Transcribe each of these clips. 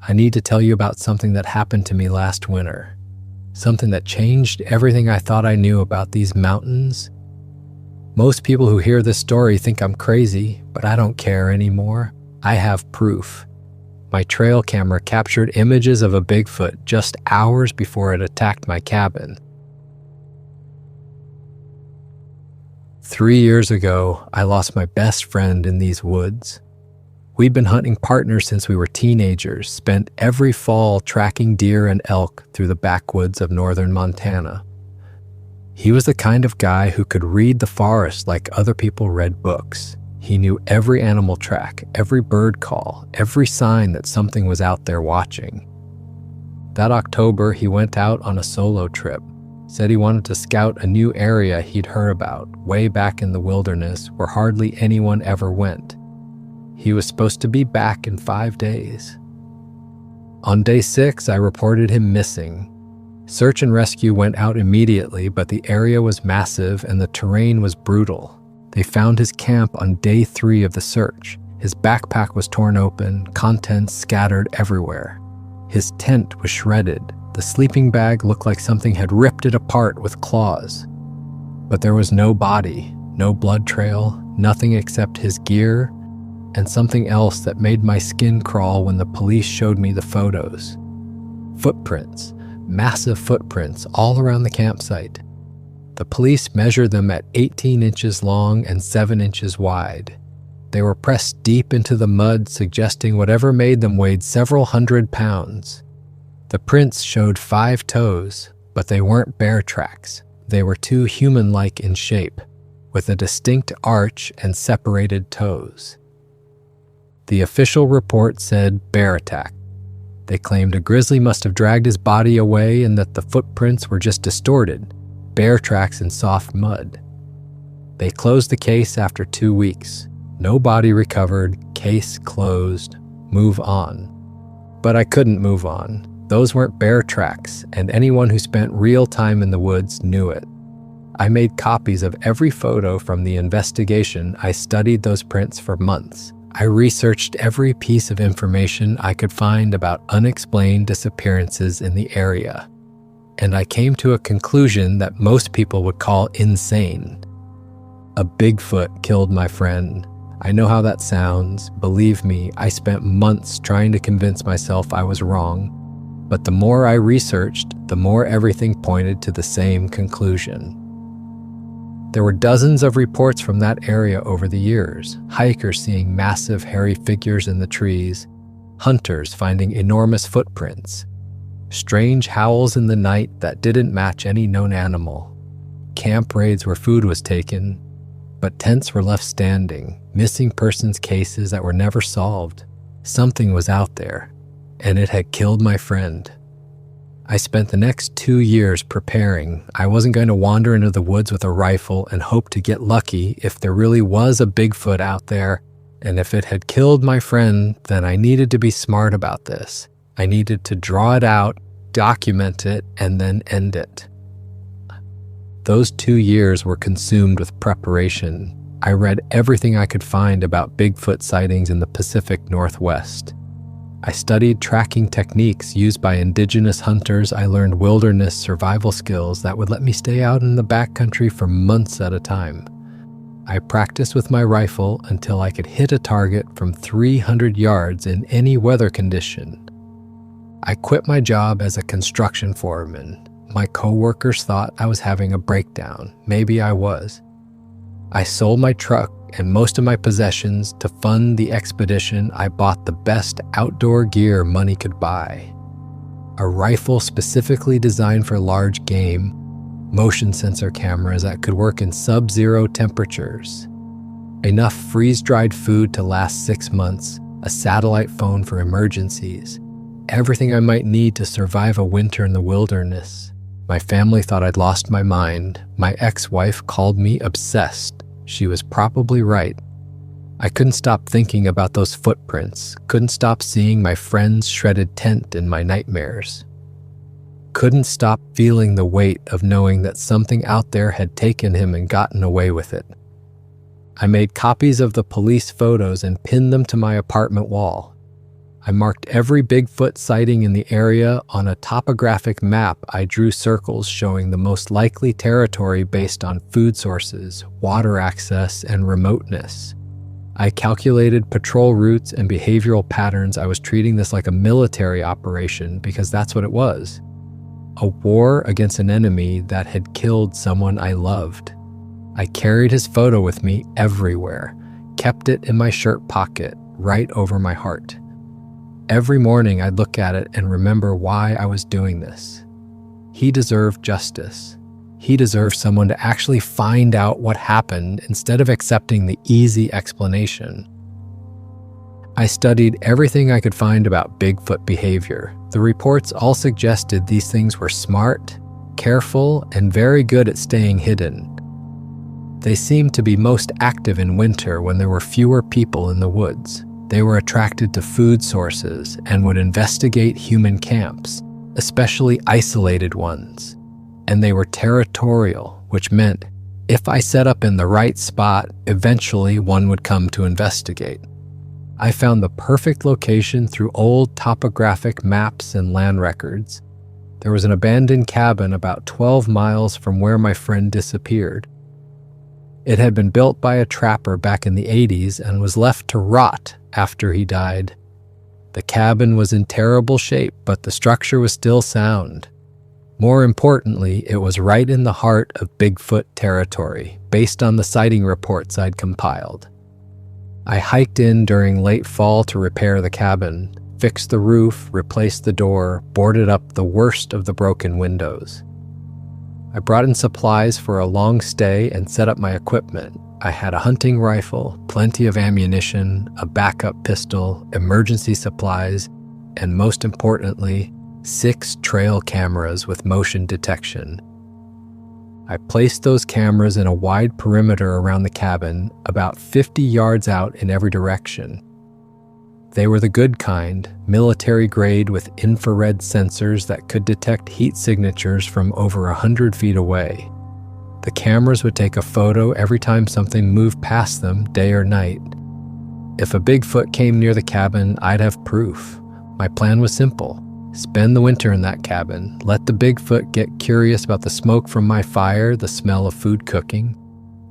I need to tell you about something that happened to me last winter. Something that changed everything I thought I knew about these mountains. Most people who hear this story think I'm crazy, but I don't care anymore. I have proof. My trail camera captured images of a Bigfoot just hours before it attacked my cabin. 3 years ago, I lost my best friend in these woods. We'd been hunting partners since we were teenagers, spent every fall tracking deer and elk through the backwoods of northern Montana. He was the kind of guy who could read the forest like other people read books. He knew every animal track, every bird call, every sign that something was out there watching. That October, he went out on a solo trip. Said he wanted to scout a new area he'd heard about, way back in the wilderness where hardly anyone ever went. He was supposed to be back in 5 days. On day 6, I reported him missing. Search and rescue went out immediately, but the area was massive and the terrain was brutal. They found his camp on day 3 of the search. His backpack was torn open, contents scattered everywhere. His tent was shredded. The sleeping bag looked like something had ripped it apart with claws. But there was no body, no blood trail, nothing except his gear, and something else that made my skin crawl when the police showed me the photos. Footprints, massive footprints all around the campsite. The police measured them at 18 inches long and 7 inches wide. They were pressed deep into the mud, suggesting whatever made them weighed several hundred pounds. The prints showed 5 toes, but they weren't bear tracks. They were too human-like in shape, with a distinct arch and separated toes. The official report said bear attack. They claimed a grizzly must have dragged his body away and that the footprints were just distorted, bear tracks in soft mud. They closed the case after 2 weeks. No body recovered, case closed, move on. But I couldn't move on. Those weren't bear tracks, and anyone who spent real time in the woods knew it. I made copies of every photo from the investigation. I studied those prints for months. I researched every piece of information I could find about unexplained disappearances in the area. And I came to a conclusion that most people would call insane. A Bigfoot killed my friend. I know how that sounds. Believe me, I spent months trying to convince myself I was wrong. But the more I researched, the more everything pointed to the same conclusion. There were dozens of reports from that area over the years. Hikers seeing massive hairy figures in the trees. Hunters finding enormous footprints. Strange howls in the night that didn't match any known animal. Camp raids where food was taken, but tents were left standing. Missing persons cases that were never solved. Something was out there, and it had killed my friend. I spent the next 2 years preparing. I wasn't going to wander into the woods with a rifle and hope to get lucky if there really was a Bigfoot out there, and if it had killed my friend, then I needed to be smart about this. I needed to draw it out, document it, and then end it. Those 2 years were consumed with preparation. I read everything I could find about Bigfoot sightings in the Pacific Northwest. I studied tracking techniques used by indigenous hunters. I learned wilderness survival skills that would let me stay out in the backcountry for months at a time. I practiced with my rifle until I could hit a target from 300 yards in any weather condition. I quit my job as a construction foreman. My coworkers thought I was having a breakdown. Maybe I was. I sold my truck and most of my possessions to fund the expedition. I bought the best outdoor gear money could buy. A rifle specifically designed for large game, motion sensor cameras that could work in sub-zero temperatures, enough freeze-dried food to last 6 months, a satellite phone for emergencies, everything I might need to survive a winter in the wilderness. My family thought I'd lost my mind. My ex-wife called me obsessed. She was probably right. I couldn't stop thinking about those footprints, couldn't stop seeing my friend's shredded tent in my nightmares. Couldn't stop feeling the weight of knowing that something out there had taken him and gotten away with it. I made copies of the police photos and pinned them to my apartment wall. I marked every Bigfoot sighting in the area on a topographic map. I drew circles showing the most likely territory based on food sources, water access, and remoteness. I calculated patrol routes and behavioral patterns. I was treating this like a military operation because that's what it was. A war against an enemy that had killed someone I loved. I carried his photo with me everywhere, kept it in my shirt pocket, right over my heart. Every morning I'd look at it and remember why I was doing this. He deserved justice. He deserved someone to actually find out what happened instead of accepting the easy explanation. I studied everything I could find about Bigfoot behavior. The reports all suggested these things were smart, careful, and very good at staying hidden. They seemed to be most active in winter when there were fewer people in the woods. They were attracted to food sources and would investigate human camps, especially isolated ones. And they were territorial, which meant if I set up in the right spot, eventually one would come to investigate. I found the perfect location through old topographic maps and land records. There was an abandoned cabin about 12 miles from where my friend disappeared. It had been built by a trapper back in the 80s and was left to rot after he died. The cabin was in terrible shape, but the structure was still sound. More importantly, it was right in the heart of Bigfoot territory, based on the sighting reports I'd compiled. I hiked in during late fall to repair the cabin, fixed the roof, replaced the door, boarded up the worst of the broken windows. I brought in supplies for a long stay and set up my equipment. I had a hunting rifle, plenty of ammunition, a backup pistol, emergency supplies, and most importantly, 6 trail cameras with motion detection. I placed those cameras in a wide perimeter around the cabin, about 50 yards out in every direction. They were the good kind, military grade with infrared sensors that could detect heat signatures from over 100 feet away. The cameras would take a photo every time something moved past them, day or night. If a Bigfoot came near the cabin, I'd have proof. My plan was simple. Spend the winter in that cabin. Let the Bigfoot get curious about the smoke from my fire, the smell of food cooking.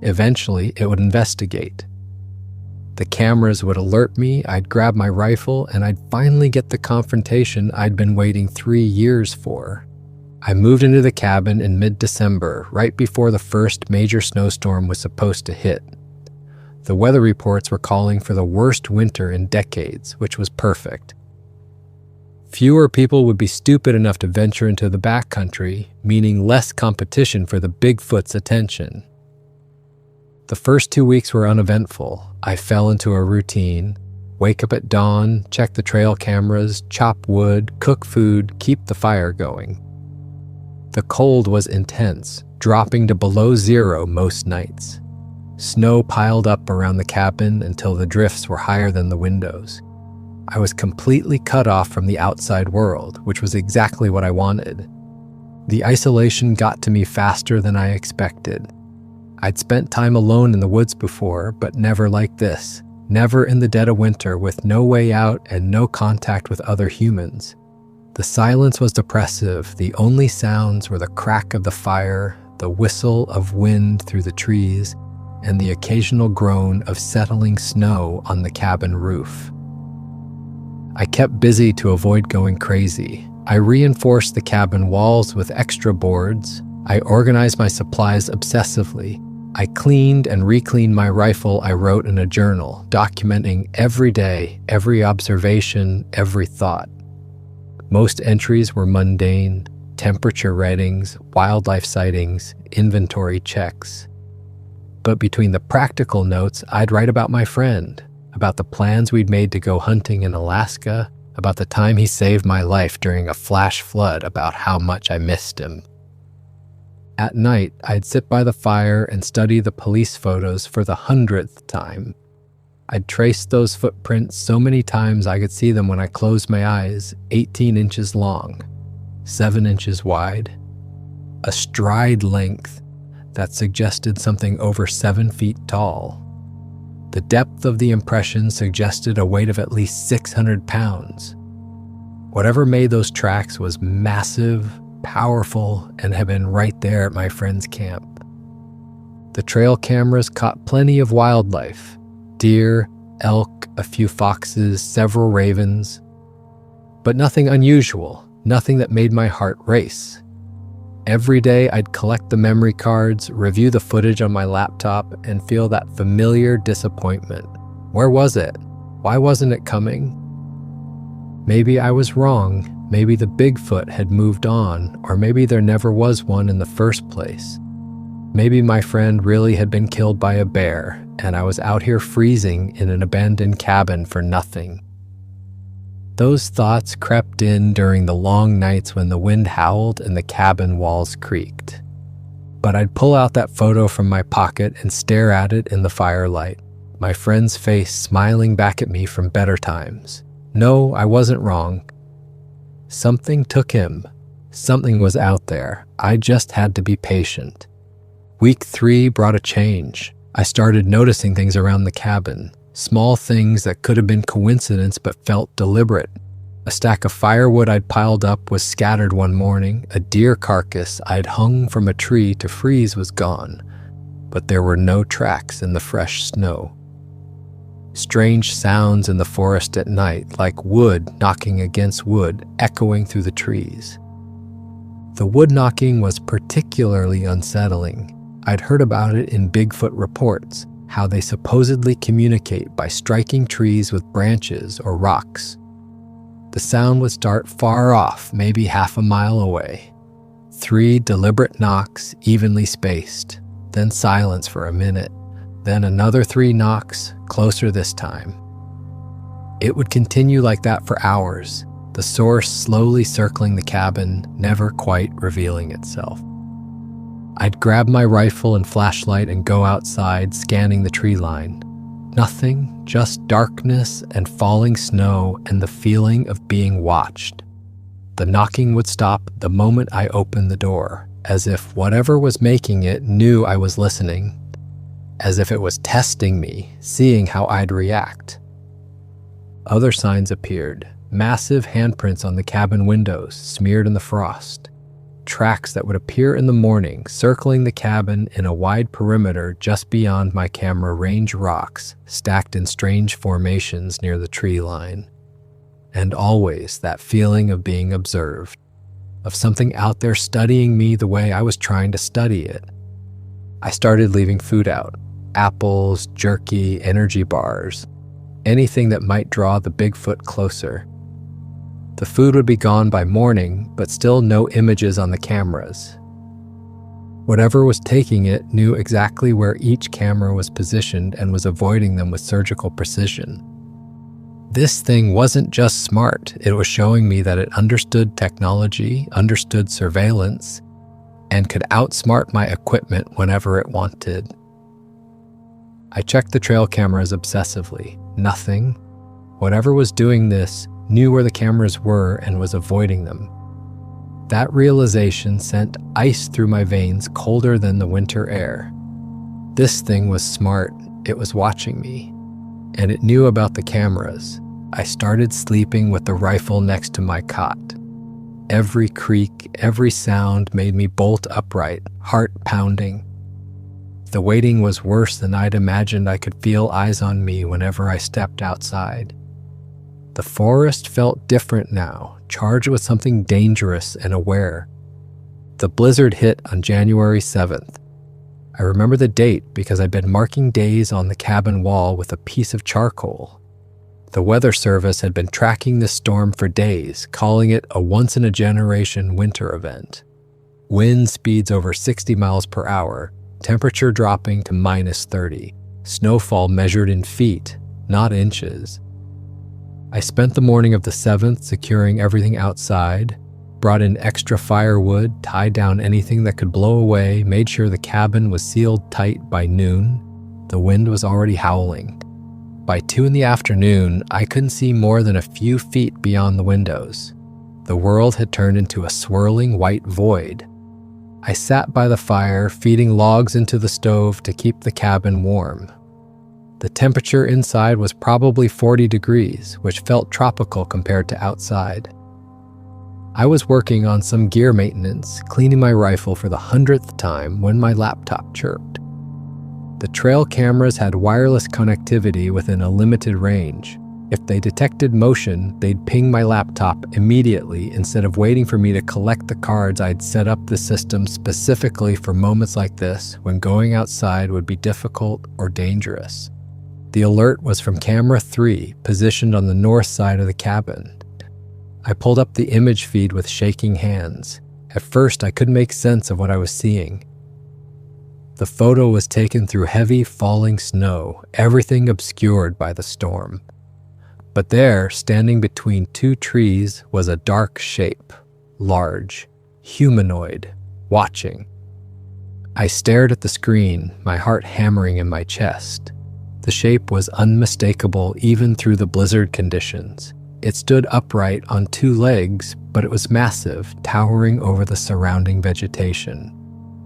Eventually, it would investigate. The cameras would alert me, I'd grab my rifle, and I'd finally get the confrontation I'd been waiting 3 years for. I moved into the cabin in mid-December, right before the first major snowstorm was supposed to hit. The weather reports were calling for the worst winter in decades, which was perfect. Fewer people would be stupid enough to venture into the backcountry, meaning less competition for the Bigfoot's attention. The first 2 weeks were uneventful. I fell into a routine. Wake up at dawn, check the trail cameras, chop wood, cook food, keep the fire going. The cold was intense, dropping to below 0 most nights. Snow piled up around the cabin until the drifts were higher than the windows. I was completely cut off from the outside world, which was exactly what I wanted. The isolation got to me faster than I expected. I'd spent time alone in the woods before, but never like this. Never in the dead of winter with no way out and no contact with other humans. The silence was depressive. The only sounds were the crack of the fire, the whistle of wind through the trees, and the occasional groan of settling snow on the cabin roof. I kept busy to avoid going crazy. I reinforced the cabin walls with extra boards. I organized my supplies obsessively. I cleaned and recleaned my rifle. I wrote in a journal, documenting every day, every observation, every thought. Most entries were mundane: temperature readings, wildlife sightings, inventory checks. But between the practical notes, I'd write about my friend, about the plans we'd made to go hunting in Alaska, about the time he saved my life during a flash flood, about how much I missed him. At night, I'd sit by the fire and study the police photos for the 100th time. I'd traced those footprints so many times I could see them when I closed my eyes, 18 inches long, 7 inches wide, a stride length that suggested something over 7 feet tall. The depth of the impression suggested a weight of at least 600 pounds. Whatever made those tracks was massive, powerful, and had been right there at my friend's camp. The trail cameras caught plenty of wildlife: deer, elk, a few foxes, several ravens. But nothing unusual, nothing that made my heart race. Every day I'd collect the memory cards, review the footage on my laptop, and feel that familiar disappointment. Where was it? Why wasn't it coming? Maybe I was wrong. Maybe the Bigfoot had moved on, or maybe there never was one in the first place. Maybe my friend really had been killed by a bear, and I was out here freezing in an abandoned cabin for nothing. Those thoughts crept in during the long nights when the wind howled and the cabin walls creaked. But I'd pull out that photo from my pocket and stare at it in the firelight, my friend's face smiling back at me from better times. No, I wasn't wrong. Something took him. Something was out there. I just had to be patient. Week 3 brought a change. I started noticing things around the cabin. Small things that could have been coincidence but felt deliberate. A stack of firewood I'd piled up was scattered one morning. A deer carcass I'd hung from a tree to freeze was gone, but there were no tracks in the fresh snow. Strange sounds in the forest at night, like wood knocking against wood, echoing through the trees. The wood knocking was particularly unsettling. I'd heard about it in Bigfoot reports, how they supposedly communicate by striking trees with branches or rocks. The sound would start far off, maybe half a mile away. 3 deliberate knocks, evenly spaced, then silence for a minute, then another 3 knocks, closer this time. It would continue like that for hours, the source slowly circling the cabin, never quite revealing itself. I'd grab my rifle and flashlight and go outside, scanning the tree line. Nothing, just darkness and falling snow and the feeling of being watched. The knocking would stop the moment I opened the door, as if whatever was making it knew I was listening, as if it was testing me, seeing how I'd react. Other signs appeared, massive handprints on the cabin windows, smeared in the frost. Tracks that would appear in the morning, circling the cabin in a wide perimeter just beyond my camera range rocks, stacked in strange formations near the tree line. And always that feeling of being observed, of something out there studying me the way I was trying to study it. I started leaving food out: apples, jerky, energy bars, anything that might draw the Bigfoot closer. The food would be gone by morning, but still no images on the cameras. Whatever was taking it knew exactly where each camera was positioned and was avoiding them with surgical precision. This thing wasn't just smart, it was showing me that it understood technology, understood surveillance, and could outsmart my equipment whenever it wanted. I checked the trail cameras obsessively. Nothing. Whatever was doing this knew where the cameras were and was avoiding them. That realization sent ice through my veins, colder than the winter air. This thing was smart. It was watching me, and it knew about the cameras. I started sleeping with the rifle next to my cot. Every creak, every sound made me bolt upright, heart pounding. The waiting was worse than I'd imagined. I could feel eyes on me whenever I stepped outside. The forest felt different now, charged with something dangerous and aware. The blizzard hit on January 7th. I remember the date because I'd been marking days on the cabin wall with a piece of charcoal. The Weather Service had been tracking this storm for days, calling it a once-in-a-generation winter event. Wind speeds over 60 miles per hour, temperature dropping to -30, snowfall measured in feet, not inches. I spent the morning of the 7th securing everything outside, brought in extra firewood, tied down anything that could blow away, made sure the cabin was sealed tight by noon. The wind was already howling. By 2 in the afternoon, I couldn't see more than a few feet beyond the windows. The world had turned into a swirling white void. I sat by the fire, feeding logs into the stove to keep the cabin warm. The temperature inside was probably 40 degrees, which felt tropical compared to outside. I was working on some gear maintenance, cleaning my rifle for the 100th time when my laptop chirped. The trail cameras had wireless connectivity within a limited range. If they detected motion, they'd ping my laptop immediately instead of waiting for me to collect the cards. I'd set up the system specifically for moments like this when going outside would be difficult or dangerous. The alert was from camera 3, positioned on the north side of the cabin. I pulled up the image feed with shaking hands. At first, I couldn't make sense of what I was seeing. The photo was taken through heavy falling snow, everything obscured by the storm. But there, standing between two trees, was a dark shape, large, humanoid, watching. I stared at the screen, my heart hammering in my chest. The shape was unmistakable even through the blizzard conditions. It stood upright on two legs, but it was massive, towering over the surrounding vegetation.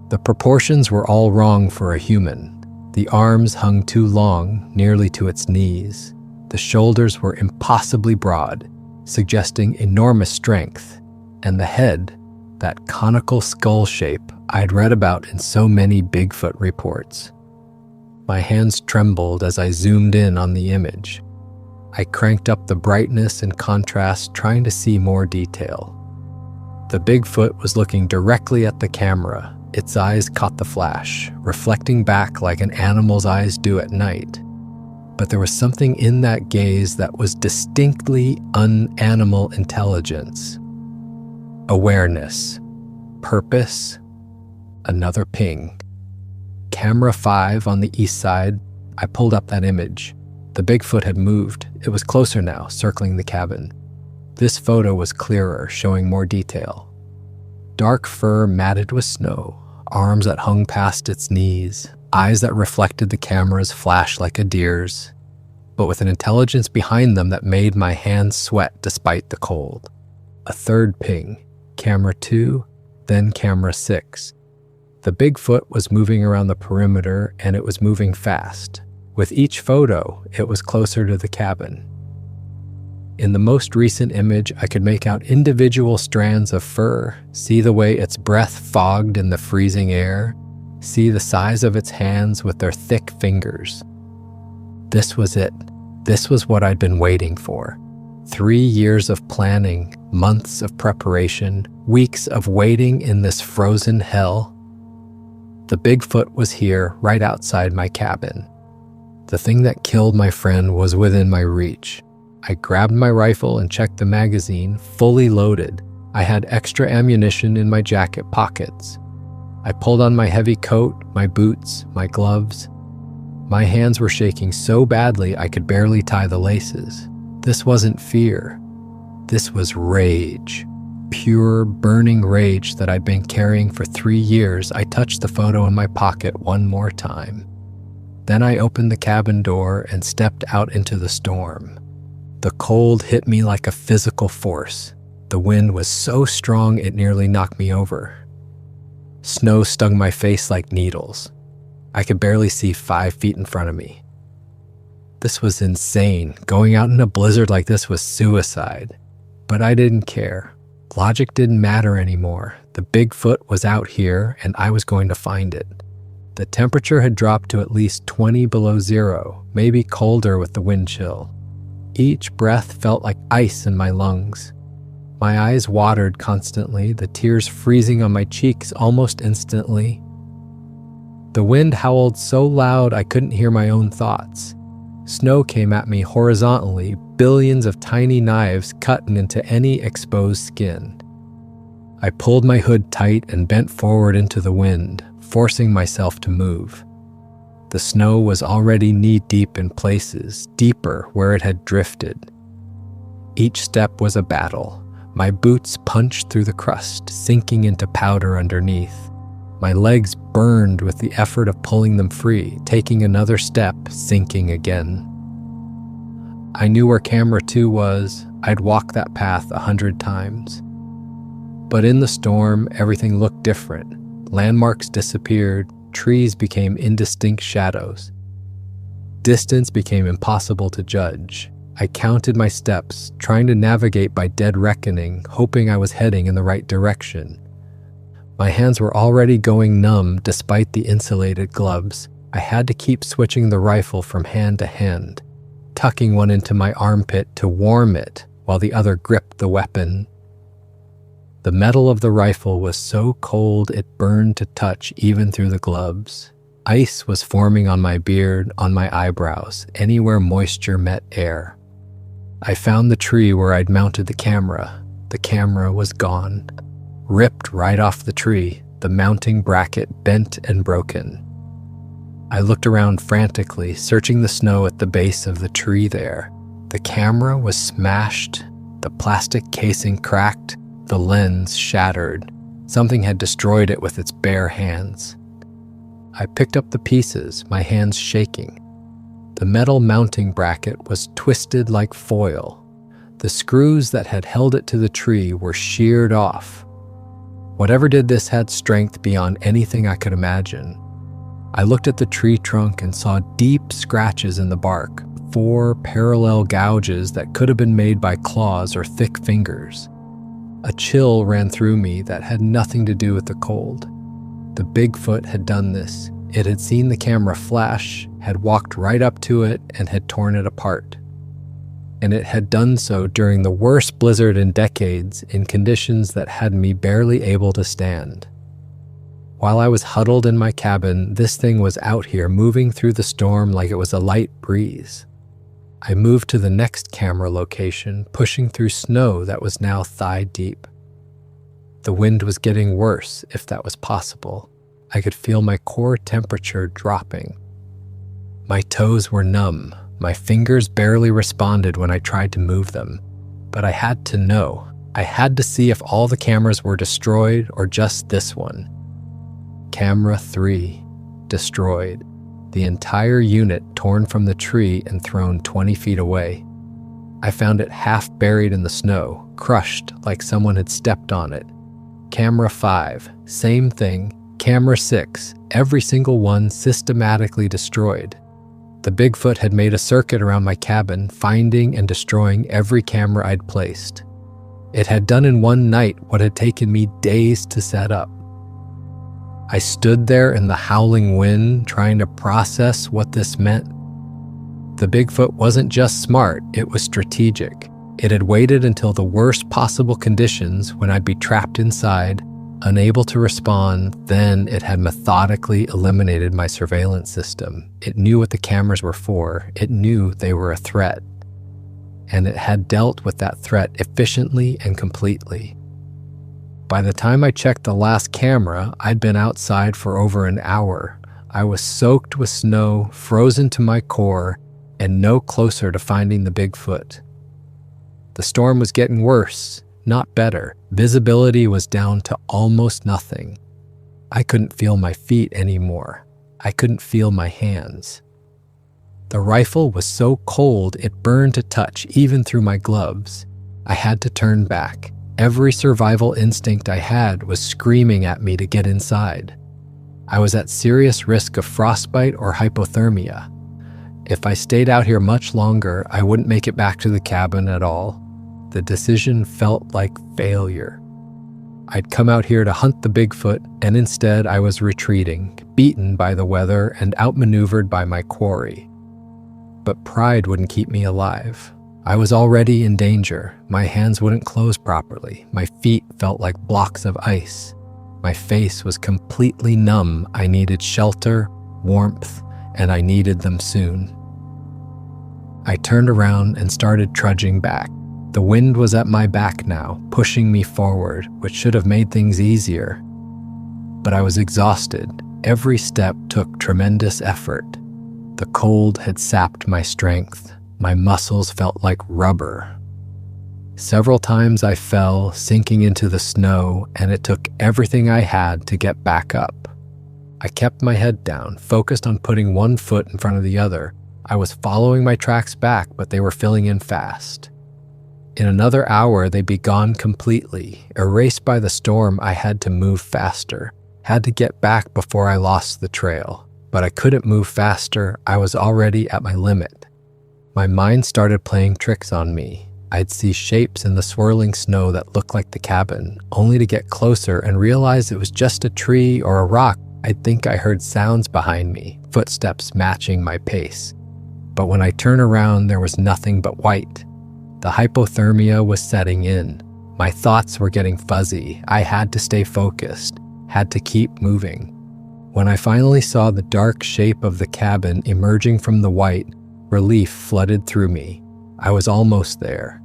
The proportions were all wrong for a human. The arms hung too long, nearly to its knees. The shoulders were impossibly broad, suggesting enormous strength. And the head, that conical skull shape I'd read about in so many Bigfoot reports. My hands trembled as I zoomed in on the image. I cranked up the brightness and contrast, trying to see more detail. The Bigfoot was looking directly at the camera. Its eyes caught the flash, reflecting back like an animal's eyes do at night. But there was something in that gaze that was distinctly un-animal intelligence. Awareness. Purpose. Another ping. Camera 5 on the east side. I pulled up that image. The Bigfoot had moved. It was closer now, circling the cabin. This photo was clearer, showing more detail. Dark fur matted with snow, arms that hung past its knees, eyes that reflected the camera's flash like a deer's, but with an intelligence behind them that made my hands sweat despite the cold. A third ping, camera 2, then camera 6. The Bigfoot was moving around the perimeter, and it was moving fast. With each photo, it was closer to the cabin. In the most recent image, I could make out individual strands of fur, see the way its breath fogged in the freezing air, see the size of its hands with their thick fingers. This was it. This was what I'd been waiting for. 3 years of planning, months of preparation, weeks of waiting in this frozen hell. The Bigfoot was here, right outside my cabin. The thing that killed my friend was within my reach. I grabbed my rifle and checked the magazine, fully loaded. I had extra ammunition in my jacket pockets. I pulled on my heavy coat, my boots, my gloves. My hands were shaking so badly I could barely tie the laces. This wasn't fear. This was rage. Pure, burning rage that I'd been carrying for 3 years. I touched the photo in my pocket one more time. Then I opened the cabin door and stepped out into the storm. The cold hit me like a physical force. The wind was so strong it nearly knocked me over. Snow stung my face like needles. I could barely see 5 feet in front of me. This was insane. Going out in a blizzard like this was suicide. But I didn't care. Logic didn't matter anymore. The Bigfoot was out here, and I was going to find it. The temperature had dropped to at least 20 below zero, maybe colder with the wind chill. Each breath felt like ice in my lungs. My eyes watered constantly, the tears freezing on my cheeks almost instantly. The wind howled so loud I couldn't hear my own thoughts. Snow came at me horizontally, billions of tiny knives cutting into any exposed skin. I pulled my hood tight and bent forward into the wind, forcing myself to move. The snow was already knee-deep in places, deeper where it had drifted. Each step was a battle. My boots punched through the crust, sinking into powder underneath. My legs burned with the effort of pulling them free, taking another step, sinking again. I knew where camera 2 was. I'd walked that path 100 times. But in the storm, everything looked different. Landmarks disappeared, trees became indistinct shadows. distance became impossible to judge. I counted my steps, trying to navigate by dead reckoning, hoping I was heading in the right direction. My hands were already going numb despite the insulated gloves. I had to keep switching the rifle from hand to hand, tucking one into my armpit to warm it while the other gripped the weapon. The metal of the rifle was so cold it burned to touch even through the gloves. Ice was forming on my beard, on my eyebrows, anywhere moisture met air. I found the tree where I'd mounted the camera. The camera was gone. Ripped right off the tree, the mounting bracket bent and broken. I looked around frantically, searching the snow at the base of the tree there. The camera was smashed, the plastic casing cracked, the lens shattered. Something had destroyed it with its bare hands. I picked up the pieces, my hands shaking. The metal mounting bracket was twisted like foil. The screws that had held it to the tree were sheared off. Whatever did this had strength beyond anything I could imagine. I looked at the tree trunk and saw deep scratches in the bark, 4 parallel gouges that could have been made by claws or thick fingers. A chill ran through me that had nothing to do with the cold. The Bigfoot had done this. It had seen the camera flash, had walked right up to it, and had torn it apart. And it had done so during the worst blizzard in decades, in conditions that had me barely able to stand. While I was huddled in my cabin, this thing was out here moving through the storm like it was a light breeze. I moved to the next camera location, pushing through snow that was now thigh-deep. The wind was getting worse, if that was possible. I could feel my core temperature dropping. My toes were numb. My fingers barely responded when I tried to move them. But I had to know. I had to see if all the cameras were destroyed or just this one. Camera 3, destroyed. The entire unit torn from the tree and thrown 20 feet away. I found it half buried in the snow, crushed like someone had stepped on it. Camera 5, same thing. Camera 6, every single one systematically destroyed. The Bigfoot had made a circuit around my cabin, finding and destroying every camera I'd placed. It had done in one night what had taken me days to set up. I stood there in the howling wind, trying to process what this meant. The Bigfoot wasn't just smart, it was strategic. It had waited until the worst possible conditions when I'd be trapped inside, unable to respond. Then it had methodically eliminated my surveillance system. It knew what the cameras were for. It knew they were a threat. And it had dealt with that threat efficiently and completely. By the time I checked the last camera, I'd been outside for over an hour. I was soaked with snow, frozen to my core, and no closer to finding the Bigfoot. The storm was getting worse, not better. Visibility was down to almost nothing. I couldn't feel my feet anymore. I couldn't feel my hands. The rifle was so cold it burned to touch even through my gloves. I had to turn back. Every survival instinct I had was screaming at me to get inside. I was at serious risk of frostbite or hypothermia. If I stayed out here much longer, I wouldn't make it back to the cabin at all. The decision felt like failure. I'd come out here to hunt the Bigfoot, and instead I was retreating, beaten by the weather and outmaneuvered by my quarry. But pride wouldn't keep me alive. I was already in danger. My hands wouldn't close properly. My feet felt like blocks of ice. My face was completely numb. I needed shelter, warmth, and I needed them soon. I turned around and started trudging back. The wind was at my back now, pushing me forward, which should have made things easier. But I was exhausted. Every step took tremendous effort. The cold had sapped my strength. My muscles felt like rubber. Several times I fell, sinking into the snow, and it took everything I had to get back up. I kept my head down, focused on putting one foot in front of the other. I was following my tracks back, but they were filling in fast. In another hour, they'd be gone completely. Erased by the storm, I had to move faster, had to get back before I lost the trail. but I couldn't move faster. I was already at my limit. My mind started playing tricks on me. I'd see shapes in the swirling snow that looked like the cabin, only to get closer and realize it was just a tree or a rock. I'd think I heard sounds behind me, footsteps matching my pace. But when I turned around, there was nothing but white. The hypothermia was setting in. My thoughts were getting fuzzy. I had to stay focused, had to keep moving. When I finally saw the dark shape of the cabin emerging from the white, relief flooded through me. I was almost there.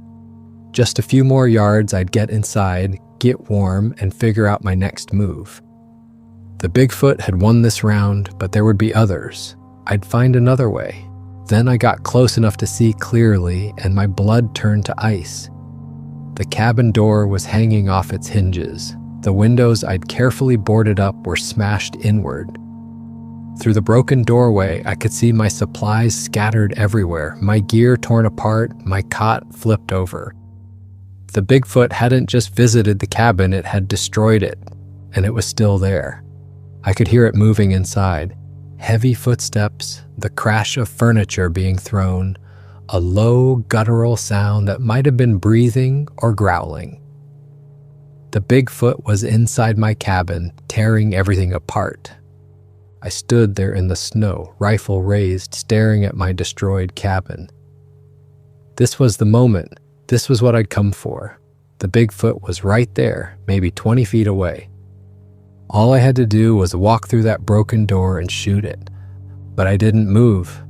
Just a few more yards, I'd get inside, get warm, and figure out my next move. The Bigfoot had won this round, but there would be others. I'd find another way. Then I got close enough to see clearly, and my blood turned to ice. The cabin door was hanging off its hinges. The windows I'd carefully boarded up were smashed inward. Through the broken doorway, I could see my supplies scattered everywhere, my gear torn apart, my cot flipped over. The Bigfoot hadn't just visited the cabin, it had destroyed it, and it was still there. I could hear it moving inside. Heavy footsteps, the crash of furniture being thrown, a low guttural sound that might have been breathing or growling. The Bigfoot was inside my cabin, tearing everything apart. I stood there in the snow, rifle raised, staring at my destroyed cabin. This was the moment. This was what I'd come for. The Bigfoot was right there, maybe 20 feet away. All I had to do was walk through that broken door and shoot it. But I didn't move.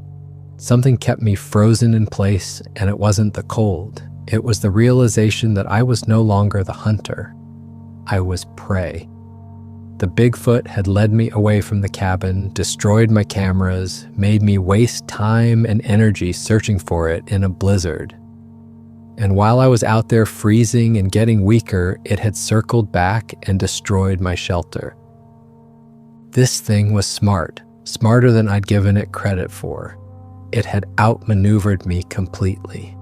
Something kept me frozen in place, and it wasn't the cold. It was the realization that I was no longer the hunter. I was prey. The Bigfoot had led me away from the cabin, destroyed my cameras, made me waste time and energy searching for it in a blizzard. And while I was out there freezing and getting weaker, it had circled back and destroyed my shelter. This thing was smart, smarter than I'd given it credit for. It had outmaneuvered me completely.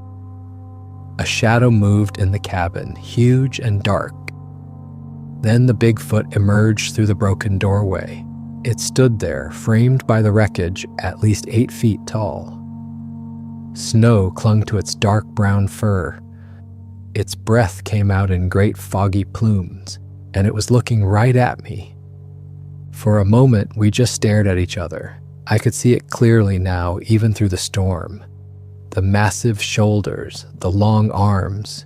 A shadow moved in the cabin, huge and dark. Then the Bigfoot emerged through the broken doorway. It stood there, framed by the wreckage, at least 8 feet tall. Snow clung to its dark brown fur. Its breath came out in great foggy plumes, and it was looking right at me. For a moment, we just stared at each other. I could see it clearly now, even through the storm. The massive shoulders, the long arms,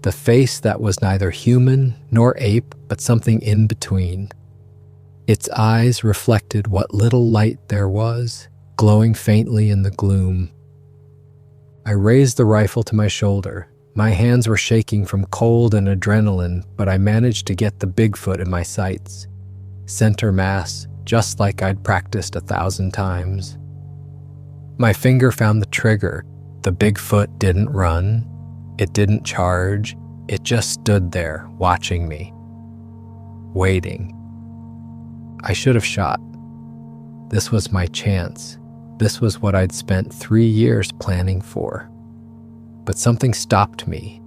the face that was neither human nor ape, but something in between. Its eyes reflected what little light there was, glowing faintly in the gloom. I raised the rifle to my shoulder. My hands were shaking from cold and adrenaline, but I managed to get the Bigfoot in my sights. Center mass, just like I'd practiced 1,000 times. My finger found the trigger. The Bigfoot didn't run. It didn't charge. It just stood there, watching me. Waiting. I should have shot. This was my chance. This was what I'd spent 3 years planning for. But something stopped me.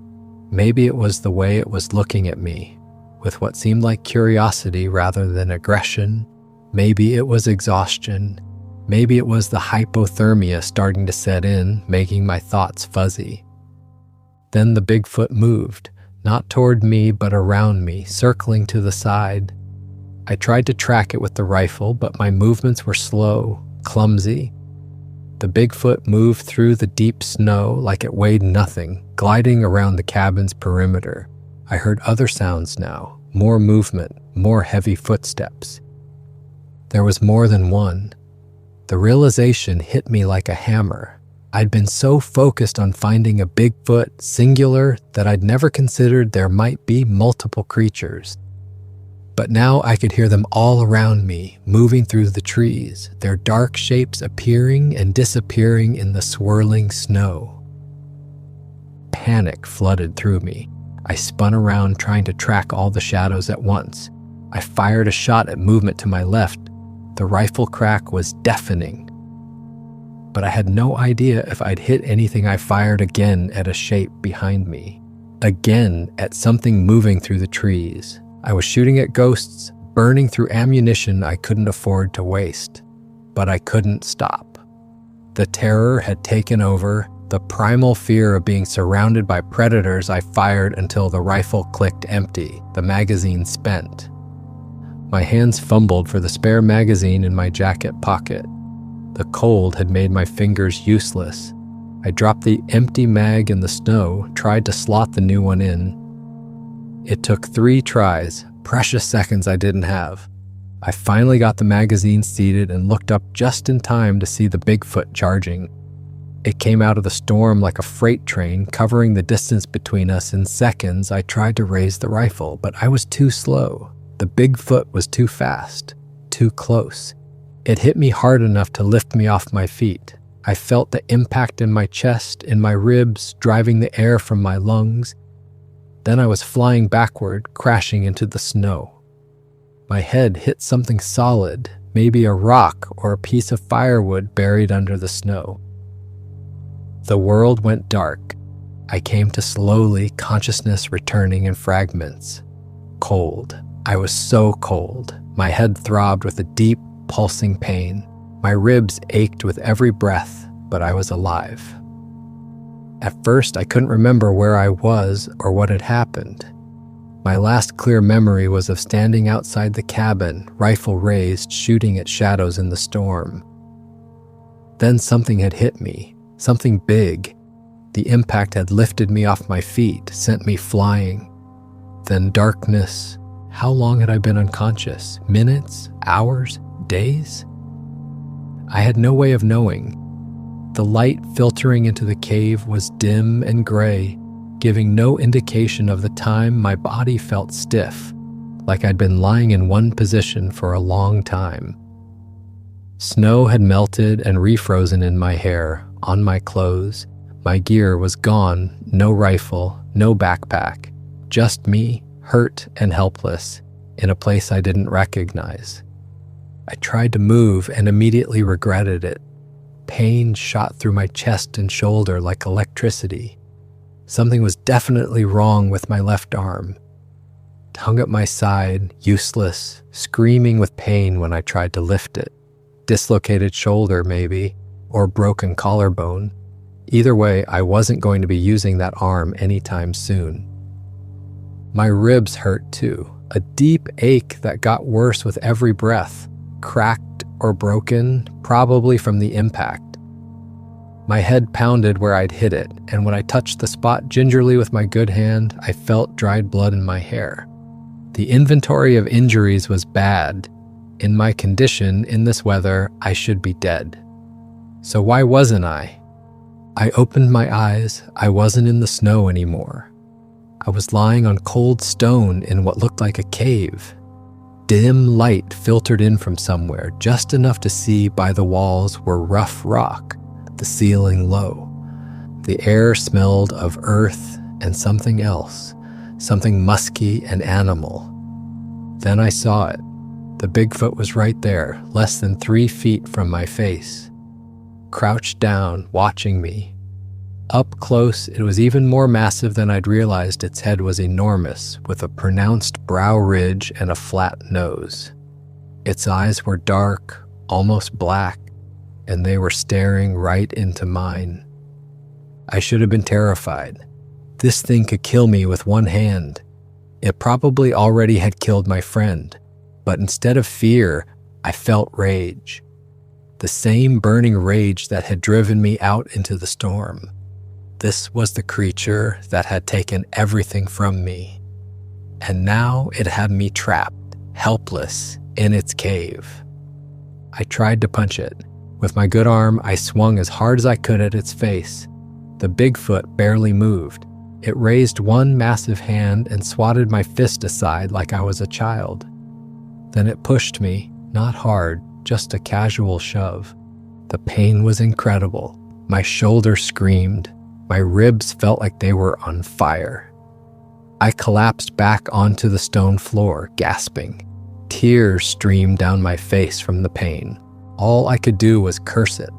Maybe it was the way it was looking at me, with what seemed like curiosity rather than aggression. Maybe it was exhaustion. Maybe it was the hypothermia starting to set in, making my thoughts fuzzy. Then the Bigfoot moved, not toward me but around me, circling to the side. I tried to track it with the rifle, but my movements were slow, clumsy. The Bigfoot moved through the deep snow like it weighed nothing, gliding around the cabin's perimeter. I heard other sounds now, more movement, more heavy footsteps. There was more than one. The realization hit me like a hammer. I'd been so focused on finding a Bigfoot, singular, that I'd never considered there might be multiple creatures. But now I could hear them all around me, moving through the trees, their dark shapes appearing and disappearing in the swirling snow. Panic flooded through me. I spun around trying to track all the shadows at once. I fired a shot at movement to my left. The rifle crack was deafening. But I had no idea if I'd hit anything. I fired again at a shape behind me. Again at something moving through the trees. I was shooting at ghosts, burning through ammunition I couldn't afford to waste. but I couldn't stop. The terror had taken over, the primal fear of being surrounded by predators. I fired until the rifle clicked empty, the magazine spent. My hands fumbled for the spare magazine in my jacket pocket. The cold had made my fingers useless. I dropped the empty mag in the snow, tried to slot the new one in. It took 3 tries, precious seconds I didn't have. I finally got the magazine seated and looked up just in time to see the Bigfoot charging. It came out of the storm like a freight train, covering the distance between us in seconds. I tried to raise the rifle, but I was too slow. The Bigfoot was too fast, too close. It hit me hard enough to lift me off my feet. I felt the impact in my chest, in my ribs, driving the air from my lungs. Then I was flying backward, crashing into the snow. My head hit something solid, maybe a rock or a piece of firewood buried under the snow. The world went dark. I came to slowly, consciousness returning in fragments. Cold. I was so cold. My head throbbed with a deep, pulsing pain. My ribs ached with every breath, but I was alive. At first, I couldn't remember where I was or what had happened. My last clear memory was of standing outside the cabin, rifle raised, shooting at shadows in the storm. Then something had hit me. Something big. The impact had lifted me off my feet, sent me flying. Then darkness. How long had I been unconscious? Minutes? Hours? Days? I had no way of knowing. The light filtering into the cave was dim and gray, giving no indication of the time. My body felt stiff, like I'd been lying in one position for a long time. Snow had melted and refrozen in my hair, on my clothes. My gear was gone, no rifle, no backpack, just me, hurt and helpless, in a place I didn't recognize. I tried to move and immediately regretted it. Pain shot through my chest and shoulder like electricity. Something was definitely wrong with my left arm. Hung at my side, useless, screaming with pain when I tried to lift it. Dislocated shoulder, maybe, or broken collarbone. Either way, I wasn't going to be using that arm anytime soon. My ribs hurt too, a deep ache that got worse with every breath, cracked or broken, probably from the impact. My head pounded where I'd hit it, and when I touched the spot gingerly with my good hand, I felt dried blood in my hair. The inventory of injuries was bad. In my condition, in this weather, I should be dead. So why wasn't I? I opened my eyes. I wasn't in the snow anymore. I was lying on cold stone in what looked like a cave. Dim light filtered in from somewhere, just enough to see by the walls were rough rock, the ceiling low. The air smelled of earth and something else, something musky and animal. Then I saw it. The Bigfoot was right there, less than 3 feet from my face. Crouched down, watching me. Up close, it was even more massive than I'd realized. Its head was enormous, with a pronounced brow ridge and a flat nose. Its eyes were dark, almost black, and they were staring right into mine. I should have been terrified. This thing could kill me with one hand. It probably already had killed my friend, but instead of fear, I felt rage. The same burning rage that had driven me out into the storm. This was the creature that had taken everything from me. And now it had me trapped, helpless, in its cave. I tried to punch it. With my good arm, I swung as hard as I could at its face. The Bigfoot barely moved. It raised one massive hand and swatted my fist aside like I was a child. Then it pushed me, not hard, just a casual shove. The pain was incredible. My shoulder screamed. My ribs felt like they were on fire. I collapsed back onto the stone floor, gasping. Tears streamed down my face from the pain. All I could do was curse it.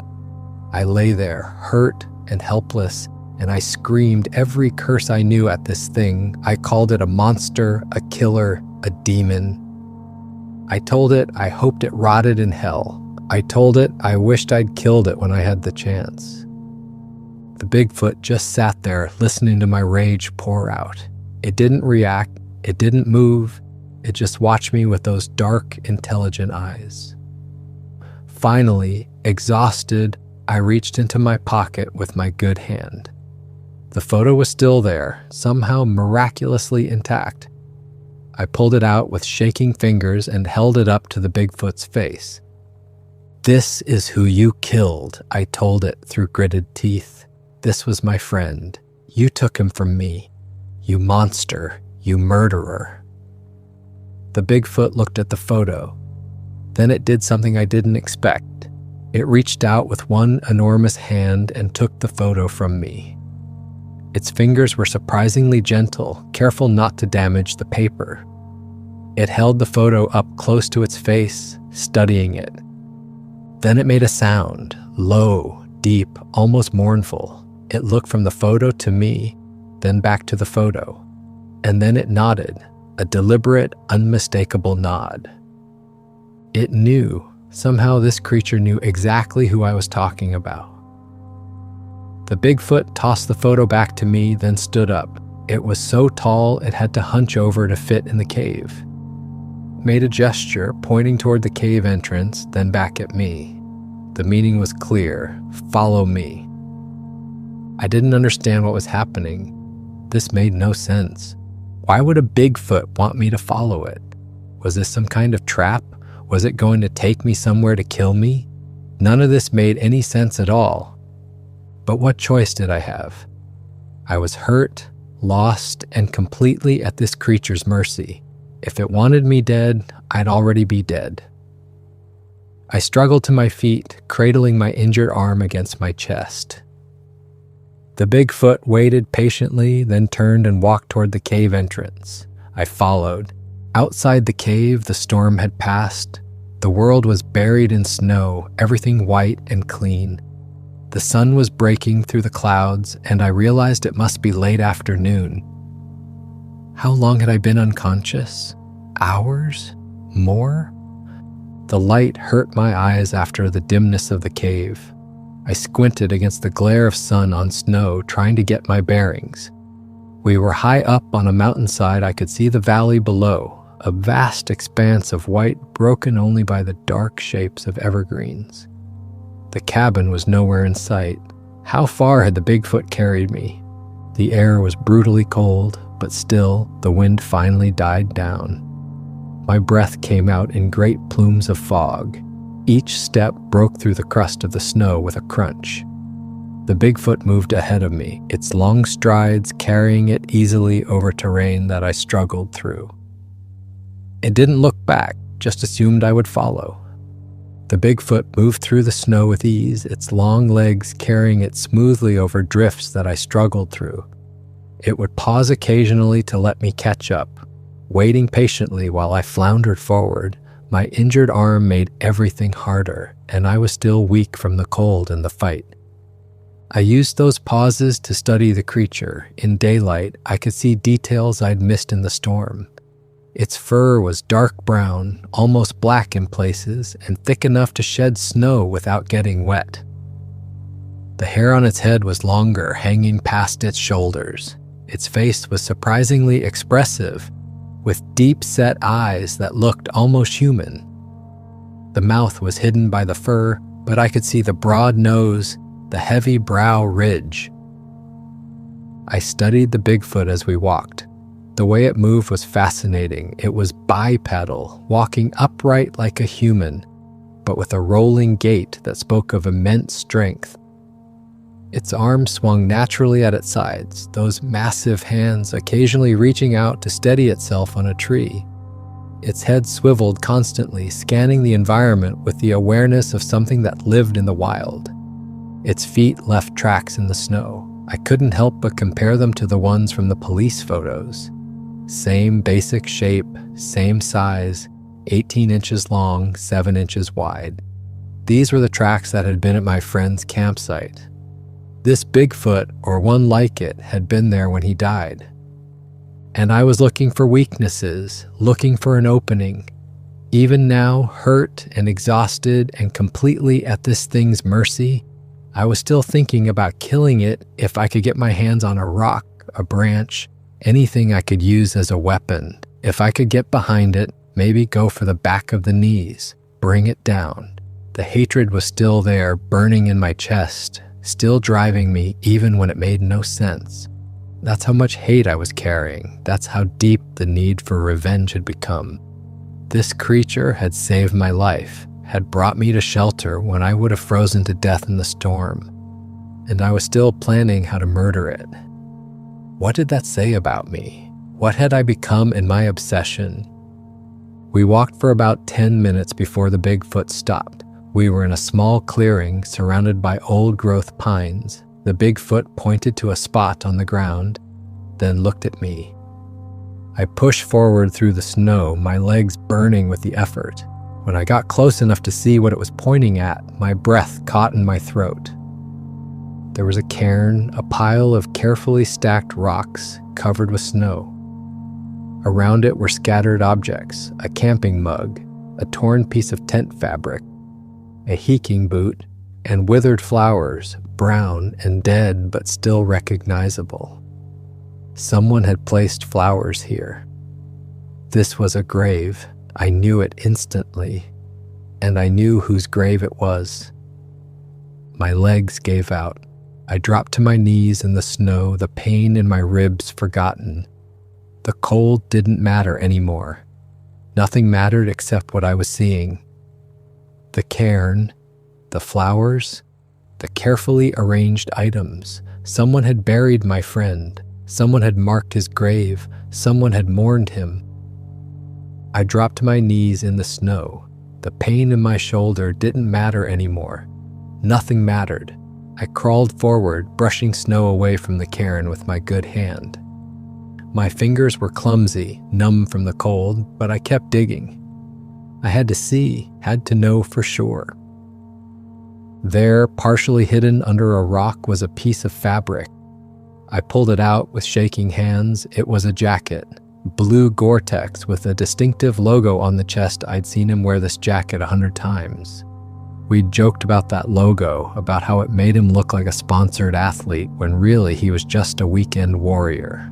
I lay there, hurt and helpless, and I screamed every curse I knew at this thing. I called it a monster, a killer, a demon. I told it I hoped it rotted in hell. I told it I wished I'd killed it when I had the chance. The Bigfoot just sat there listening to my rage pour out. It didn't react, it didn't move, it just watched me with those dark, intelligent eyes. Finally, exhausted, I reached into my pocket with my good hand. The photo was still there, somehow miraculously intact. I pulled it out with shaking fingers and held it up to the Bigfoot's face. "This is who you killed," I told it through gritted teeth. "This was my friend. You took him from me. You monster. You murderer." The Bigfoot looked at the photo. Then it did something I didn't expect. It reached out with one enormous hand and took the photo from me. Its fingers were surprisingly gentle, careful not to damage the paper. It held the photo up close to its face, studying it. Then it made a sound, low, deep, almost mournful. It looked from the photo to me, then back to the photo. And then it nodded, a deliberate, unmistakable nod. It knew. Somehow this creature knew exactly who I was talking about. The Bigfoot tossed the photo back to me, then stood up. It was so tall it had to hunch over to fit in the cave. Made a gesture, pointing toward the cave entrance, then back at me. The meaning was clear: follow me. I didn't understand what was happening. This made no sense. Why would a Bigfoot want me to follow it? Was this some kind of trap? Was it going to take me somewhere to kill me? None of this made any sense at all. But what choice did I have? I was hurt, lost, and completely at this creature's mercy. If it wanted me dead, I'd already be dead. I struggled to my feet, cradling my injured arm against my chest. The Bigfoot waited patiently, then turned and walked toward the cave entrance. I followed. Outside the cave, the storm had passed. The world was buried in snow, everything white and clean. The sun was breaking through the clouds, and I realized it must be late afternoon. How long had I been unconscious? Hours? More? The light hurt my eyes after the dimness of the cave. I squinted against the glare of sun on snow, trying to get my bearings. We were high up on a mountainside. I could see the valley below, a vast expanse of white broken only by the dark shapes of evergreens. The cabin was nowhere in sight. How far had the Bigfoot carried me? The air was brutally cold, but still, the wind finally died down. My breath came out in great plumes of fog. Each step broke through the crust of the snow with a crunch. The Bigfoot moved ahead of me, its long strides carrying it easily over terrain that I struggled through. It didn't look back, just assumed I would follow. The Bigfoot moved through the snow with ease, its long legs carrying it smoothly over drifts that I struggled through. It would pause occasionally to let me catch up. Waiting patiently while I floundered forward, my injured arm made everything harder, and I was still weak from the cold and the fight. I used those pauses to study the creature. In daylight, I could see details I'd missed in the storm. Its fur was dark brown, almost black in places, and thick enough to shed snow without getting wet. The hair on its head was longer, hanging past its shoulders. Its face was surprisingly expressive, with deep-set eyes that looked almost human. The mouth was hidden by the fur, but I could see the broad nose, the heavy brow ridge. I studied the Bigfoot as we walked. The way it moved was fascinating. It was bipedal, walking upright like a human, but with a rolling gait that spoke of immense strength. Its arms swung naturally at its sides, those massive hands occasionally reaching out to steady itself on a tree. Its head swiveled constantly, scanning the environment with the awareness of something that lived in the wild. Its feet left tracks in the snow. I couldn't help but compare them to the ones from the police photos. Same basic shape, same size, 18 inches long, 7 inches wide. These were the tracks that had been at my friend's campsite. This Bigfoot, or one like it, had been there when he died. And I was looking for weaknesses, looking for an opening. Even now, hurt and exhausted and completely at this thing's mercy, I was still thinking about killing it if I could get my hands on a rock, a branch, anything I could use as a weapon. If I could get behind it, maybe go for the back of the knees, bring it down. The hatred was still there, burning in my chest, still driving me even when it made no sense. That's how much hate I was carrying. That's how deep the need for revenge had become. This creature had saved my life, had brought me to shelter when I would have frozen to death in the storm, and I was still planning how to murder it. What did that say about me? What had I become in my obsession? We walked for about 10 minutes before the Bigfoot stopped. We were in a small clearing surrounded by old-growth pines. The Bigfoot pointed to a spot on the ground, then looked at me. I pushed forward through the snow, my legs burning with the effort. When I got close enough to see what it was pointing at, my breath caught in my throat. There was a cairn, a pile of carefully stacked rocks covered with snow. Around it were scattered objects, a camping mug, a torn piece of tent fabric, a hiking boot, and withered flowers, brown and dead but still recognizable. Someone had placed flowers here. This was a grave. I knew it instantly, and I knew whose grave it was. My legs gave out. I dropped to my knees in the snow, the pain in my ribs forgotten. The cold didn't matter anymore. Nothing mattered except what I was seeing. The cairn, the flowers, the carefully arranged items. Someone had buried my friend. Someone had marked his grave. Someone had mourned him. I dropped to my knees in the snow. The pain in my shoulder didn't matter anymore. Nothing mattered. I crawled forward, brushing snow away from the cairn with my good hand. My fingers were clumsy, numb from the cold, but I kept digging. I had to see, had to know for sure. There, partially hidden under a rock, was a piece of fabric. I pulled it out with shaking hands. It was a jacket, blue Gore-Tex with a distinctive logo on the chest. I'd seen him wear this jacket 100 times. We'd joked about that logo, about how it made him look like a sponsored athlete when really he was just a weekend warrior.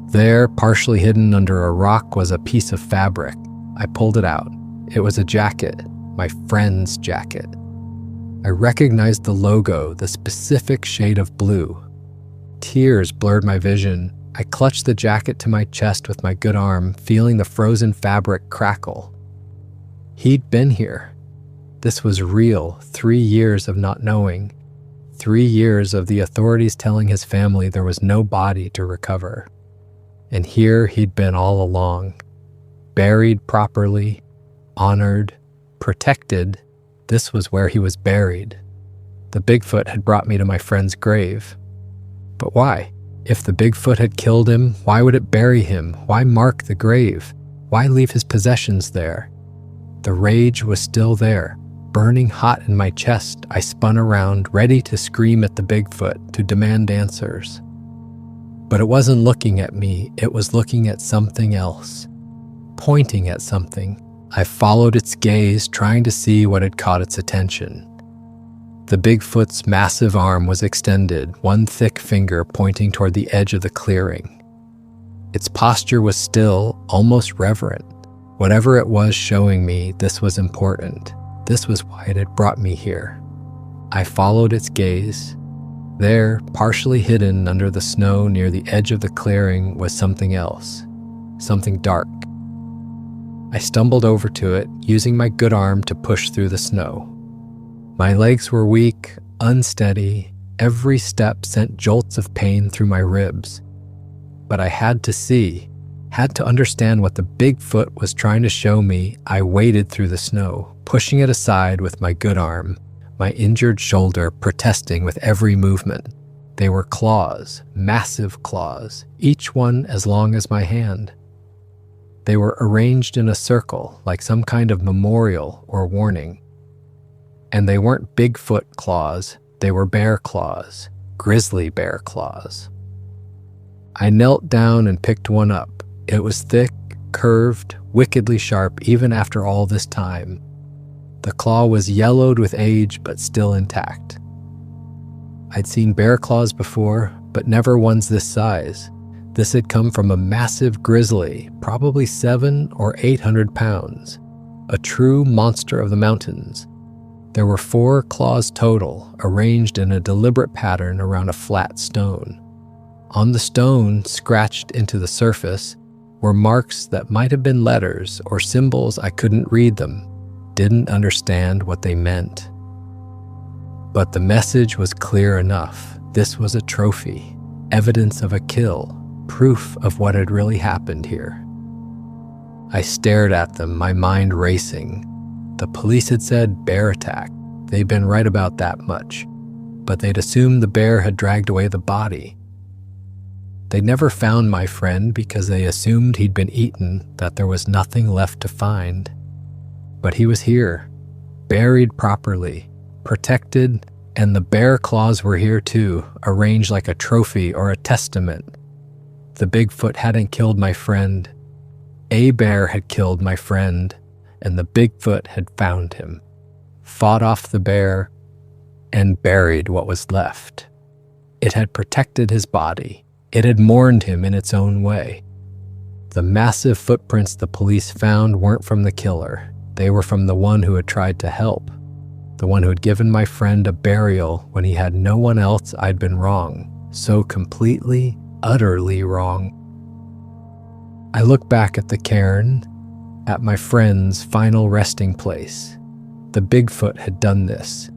There, partially hidden under a rock, was a piece of fabric. I pulled it out. It was a jacket, my friend's jacket. I recognized the logo, the specific shade of blue. Tears blurred my vision. I clutched the jacket to my chest with my good arm, feeling the frozen fabric crackle. He'd been here. This was real. 3 years of not knowing. 3 years of the authorities telling his family there was no body to recover. And here he'd been all along. Buried properly, honored, protected. This was where he was buried. The Bigfoot had brought me to my friend's grave. But why? If the Bigfoot had killed him, why would it bury him? Why mark the grave? Why leave his possessions there? The rage was still there, burning hot in my chest. I spun around, ready to scream at the Bigfoot, to demand answers. But it wasn't looking at me, it was looking at something else, pointing at something. I followed its gaze, trying to see what had caught its attention. The Bigfoot's massive arm was extended, one thick finger pointing toward the edge of the clearing. Its posture was still, almost reverent. Whatever it was showing me, this was important. This was why it had brought me here. I followed its gaze. There, partially hidden under the snow near the edge of the clearing, was something else, something dark. I stumbled over to it, using my good arm to push through the snow. My legs were weak, unsteady. Every step sent jolts of pain through my ribs. But I had to see, had to understand what the Bigfoot was trying to show me. I waded through the snow, pushing it aside with my good arm, my injured shoulder protesting with every movement. They were claws, massive claws, each one as long as my hand. They were arranged in a circle, like some kind of memorial or warning. And they weren't Bigfoot claws, they were bear claws, grizzly bear claws. I knelt down and picked one up. It was thick, curved, wickedly sharp even after all this time. The claw was yellowed with age but still intact. I'd seen bear claws before, but never ones this size. This had come from a massive grizzly, probably 700 or 800 pounds, a true monster of the mountains. There were 4 claws total, arranged in a deliberate pattern around a flat stone. On the stone, scratched into the surface, were marks that might have been letters or symbols. I couldn't read them, didn't understand what they meant. But the message was clear enough. This was a trophy, evidence of a kill, proof of what had really happened here. I stared at them, my mind racing. The police had said bear attack. They'd been right about that much, but they'd assumed the bear had dragged away the body. They never found my friend because they assumed he'd been eaten, that there was nothing left to find. But he was here, buried properly, protected, and the bear claws were here too, arranged like a trophy or a testament. The Bigfoot hadn't killed my friend. A bear had killed my friend, and the Bigfoot had found him, fought off the bear, and buried what was left. It had protected his body. It had mourned him in its own way. The massive footprints the police found weren't from the killer. They were from the one who had tried to help, the one who had given my friend a burial when he had no one else. I'd been wrong, so completely, utterly wrong. I look back at the cairn, at my friend's final resting place. The Bigfoot had done this.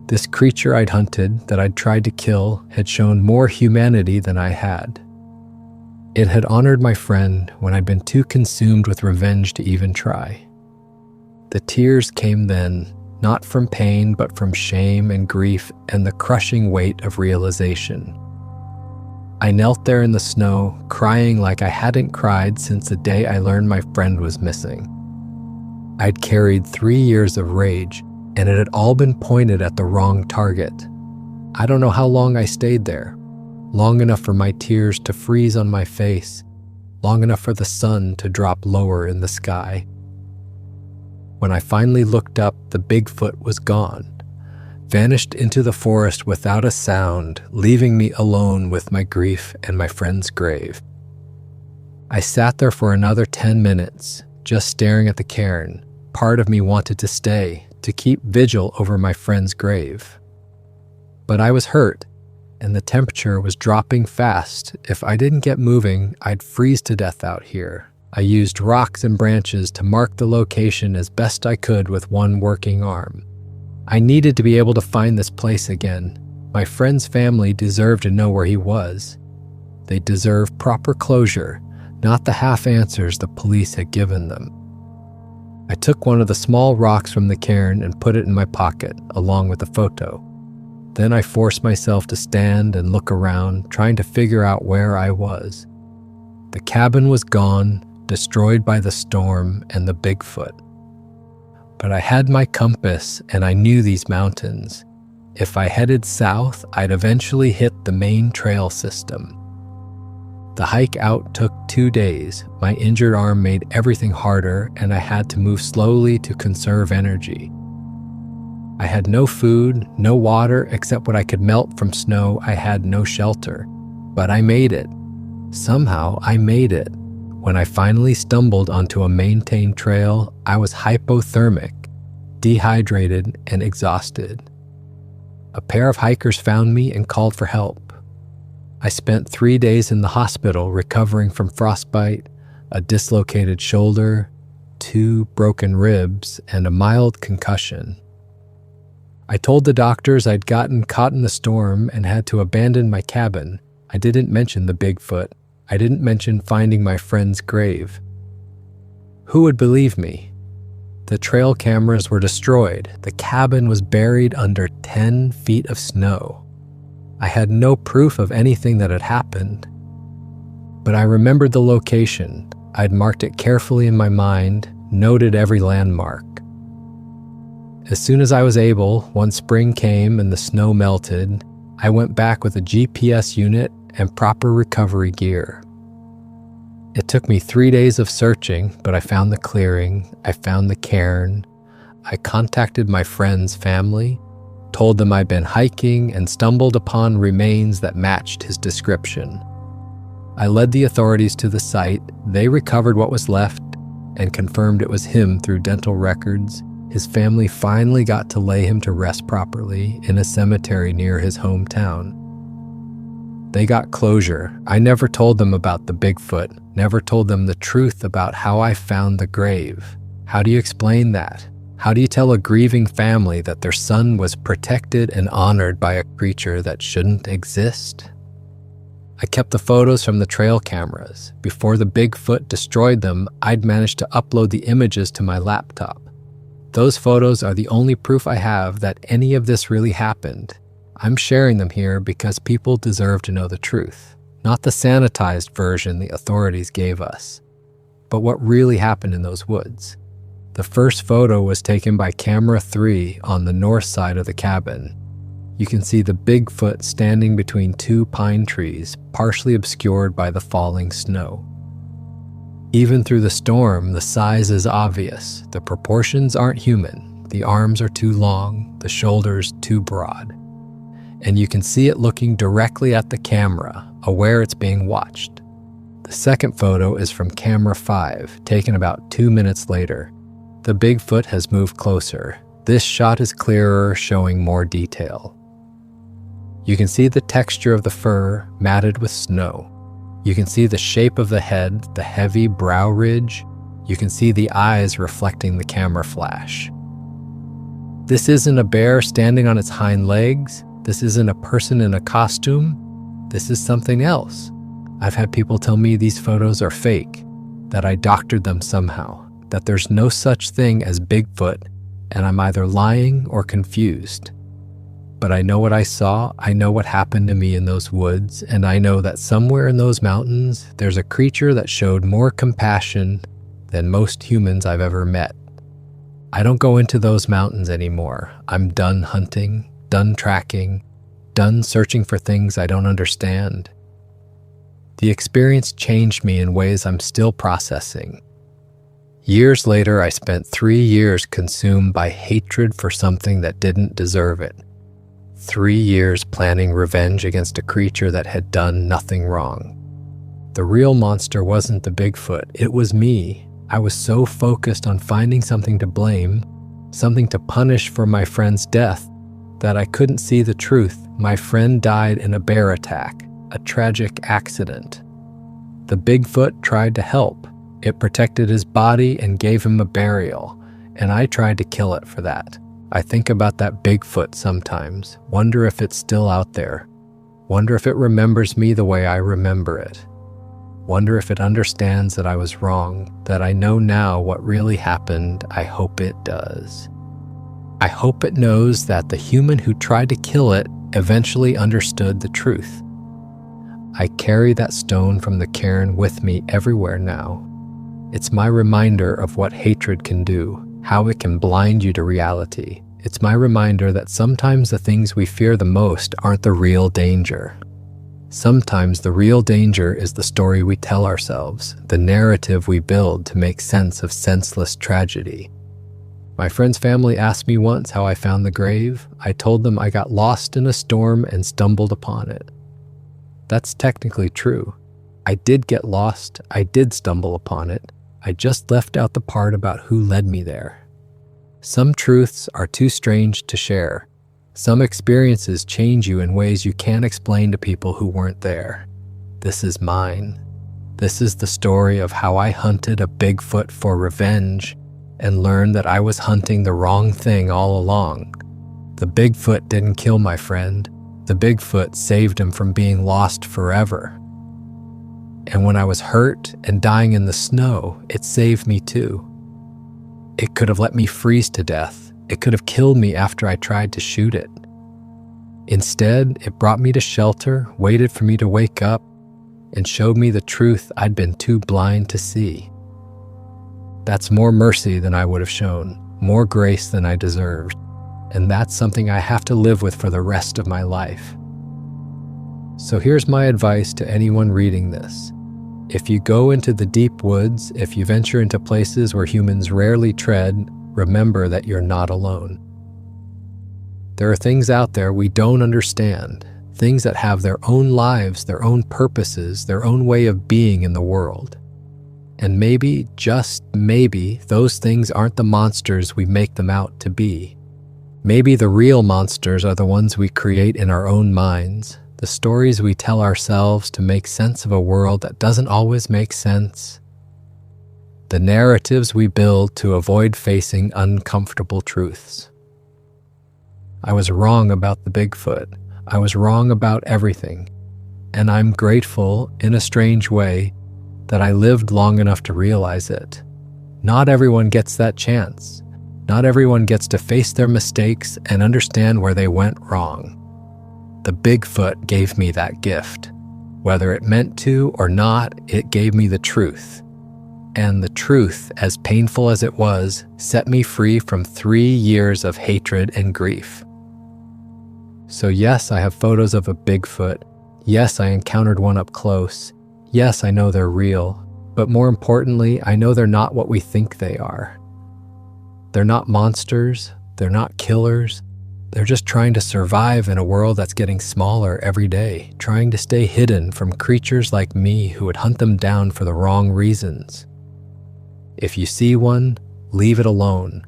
This creature I'd hunted, that I'd tried to kill, had shown more humanity than I had. It had honored my friend when I'd been too consumed with revenge to even try. The tears came then, not from pain, but from shame and grief and the crushing weight of realization. I knelt there in the snow, crying like I hadn't cried since the day I learned my friend was missing. I'd carried 3 years of rage, and it had all been pointed at the wrong target. I don't know how long I stayed there. Long enough for my tears to freeze on my face, long enough for the sun to drop lower in the sky. When I finally looked up, the Bigfoot was gone, vanished into the forest without a sound, leaving me alone with my grief and my friend's grave. I sat there for another 10 minutes, just staring at the cairn. Part of me wanted to stay, to keep vigil over my friend's grave. But I was hurt, and the temperature was dropping fast. If I didn't get moving, I'd freeze to death out here. I used rocks and branches to mark the location as best I could with one working arm. I needed to be able to find this place again. My friend's family deserved to know where he was. They deserved proper closure, not the half answers the police had given them. I took one of the small rocks from the cairn and put it in my pocket, along with the photo. Then I forced myself to stand and look around, trying to figure out where I was. The cabin was gone, destroyed by the storm and the Bigfoot. But I had my compass, and I knew these mountains. If I headed south, I'd eventually hit the main trail system. The hike out took 2 days. My injured arm made everything harder, and I had to move slowly to conserve energy. I had no food, no water except what I could melt from snow. I had no shelter. But I made it. Somehow, I made it. When I finally stumbled onto a maintained trail, I was hypothermic, dehydrated, and exhausted. A pair of hikers found me and called for help. I spent 3 days in the hospital recovering from frostbite, a dislocated shoulder, 2 broken ribs, and a mild concussion. I told the doctors I'd gotten caught in the storm and had to abandon my cabin. I didn't mention the Bigfoot. I didn't mention finding my friend's grave. Who would believe me? The trail cameras were destroyed. The cabin was buried under 10 feet of snow. I had no proof of anything that had happened. But I remembered the location. I'd marked it carefully in my mind, noted every landmark. As soon as I was able, once spring came and the snow melted, I went back with a GPS unit and proper recovery gear. It took me 3 days of searching, but I found the clearing, I found the cairn. I contacted my friend's family, told them I'd been hiking, and stumbled upon remains that matched his description. I led the authorities to the site. They recovered what was left and confirmed it was him through dental records. His family finally got to lay him to rest properly in a cemetery near his hometown. They got closure. I never told them about the Bigfoot, never told them the truth about how I found the grave. How do you explain that? How do you tell a grieving family that their son was protected and honored by a creature that shouldn't exist? I kept the photos from the trail cameras. Before the Bigfoot destroyed them, I'd managed to upload the images to my laptop. Those photos are the only proof I have that any of this really happened. I'm sharing them here because people deserve to know the truth, not the sanitized version the authorities gave us, but what really happened in those woods. The first photo was taken by camera 3 on the north side of the cabin. You can see the Bigfoot standing between 2 pine trees, partially obscured by the falling snow. Even through the storm, the size is obvious. The proportions aren't human. The arms are too long, the shoulders too broad. And you can see it looking directly at the camera, aware it's being watched. The second photo is from camera 5, taken about 2 minutes later. The Bigfoot has moved closer. This shot is clearer, showing more detail. You can see the texture of the fur, matted with snow. You can see the shape of the head, the heavy brow ridge. You can see the eyes reflecting the camera flash. This isn't a bear standing on its hind legs. This isn't a person in a costume. This is something else. I've had people tell me these photos are fake, that I doctored them somehow, that there's no such thing as Bigfoot, and I'm either lying or confused. But I know what I saw, I know what happened to me in those woods, and I know that somewhere in those mountains, there's a creature that showed more compassion than most humans I've ever met. I don't go into those mountains anymore. I'm done hunting, done tracking, done searching for things I don't understand. The experience changed me in ways I'm still processing. Years later, I spent 3 years consumed by hatred for something that didn't deserve it. 3 years planning revenge against a creature that had done nothing wrong. The real monster wasn't the Bigfoot, it was me. I was so focused on finding something to blame, something to punish for my friend's death, that I couldn't see the truth. My friend died in a bear attack, a tragic accident. The Bigfoot tried to help. It protected his body and gave him a burial, and I tried to kill it for that. I think about that Bigfoot sometimes, wonder if it's still out there, wonder if it remembers me the way I remember it, wonder if it understands that I was wrong, that I know now what really happened. I hope it does. I hope it knows that the human who tried to kill it eventually understood the truth. I carry that stone from the cairn with me everywhere now. It's my reminder of what hatred can do, how it can blind you to reality. It's my reminder that sometimes the things we fear the most aren't the real danger. Sometimes the real danger is the story we tell ourselves, the narrative we build to make sense of senseless tragedy. My friend's family asked me once how I found the grave. I told them I got lost in a storm and stumbled upon it. That's technically true. I did get lost, I did stumble upon it. I just left out the part about who led me there. Some truths are too strange to share. Some experiences change you in ways you can't explain to people who weren't there. This is mine. This is the story of how I hunted a Bigfoot for revenge and learned that I was hunting the wrong thing all along. The Bigfoot didn't kill my friend. The Bigfoot saved him from being lost forever. And when I was hurt and dying in the snow, it saved me too. It could have let me freeze to death. It could have killed me after I tried to shoot it. Instead, it brought me to shelter, waited for me to wake up, and showed me the truth I'd been too blind to see. That's more mercy than I would have shown, more grace than I deserved, and that's something I have to live with for the rest of my life. So here's my advice to anyone reading this. If you go into the deep woods, if you venture into places where humans rarely tread, remember that you're not alone. There are things out there we don't understand, things that have their own lives, their own purposes, their own way of being in the world. And maybe, just maybe, those things aren't the monsters we make them out to be. Maybe the real monsters are the ones we create in our own minds, the stories we tell ourselves to make sense of a world that doesn't always make sense, the narratives we build to avoid facing uncomfortable truths. I was wrong about the Bigfoot. I was wrong about everything. And I'm grateful, in a strange way, that I lived long enough to realize it. Not everyone gets that chance. Not everyone gets to face their mistakes and understand where they went wrong. The Bigfoot gave me that gift. Whether it meant to or not, it gave me the truth. And the truth, as painful as it was, set me free from 3 years of hatred and grief. So yes, I have photos of a Bigfoot. Yes, I encountered one up close. Yes, I know they're real. But more importantly, I know they're not what we think they are. They're not monsters. They're not killers. They're just trying to survive in a world that's getting smaller every day, trying to stay hidden from creatures like me who would hunt them down for the wrong reasons. If you see one, leave it alone.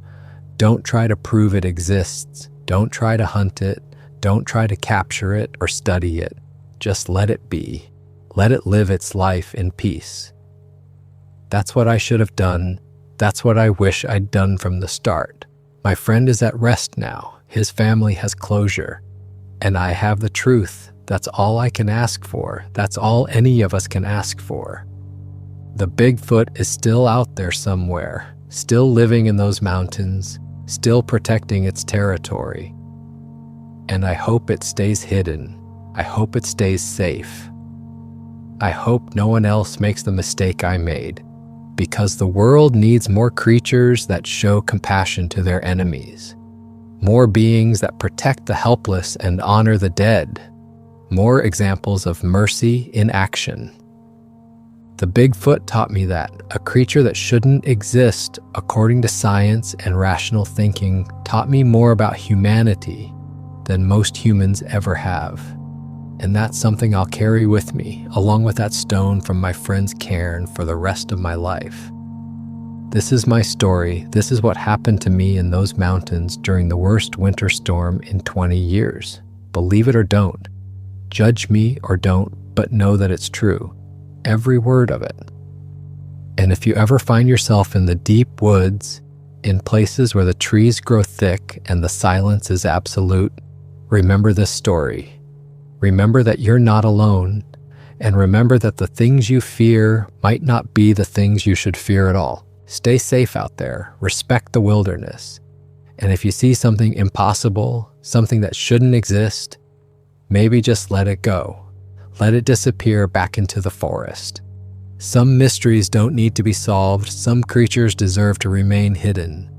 Don't try to prove it exists. Don't try to hunt it. Don't try to capture it or study it. Just let it be. Let it live its life in peace. That's what I should have done. That's what I wish I'd done from the start. My friend is at rest now. His family has closure. And I have the truth. That's all I can ask for. That's all any of us can ask for. The Bigfoot is still out there somewhere, still living in those mountains, still protecting its territory. And I hope it stays hidden. I hope it stays safe. I hope no one else makes the mistake I made, because the world needs more creatures that show compassion to their enemies, more beings that protect the helpless and honor the dead, more examples of mercy in action. The Bigfoot taught me that a creature that shouldn't exist, according to science and rational thinking, taught me more about humanity than most humans ever have. And that's something I'll carry with me, along with that stone from my friend's cairn, for the rest of my life. This is my story. This is what happened to me in those mountains during the worst winter storm in 20 years. Believe it or don't. Judge me or don't, but know that it's true. Every word of it. And if you ever find yourself in the deep woods, in places where the trees grow thick and the silence is absolute, remember this story. Remember that you're not alone, and remember that the things you fear might not be the things you should fear at all. Stay safe out there. Respect the wilderness. And if you see something impossible, something that shouldn't exist, maybe just let it go. Let it disappear back into the forest. Some mysteries don't need to be solved. Some creatures deserve to remain hidden.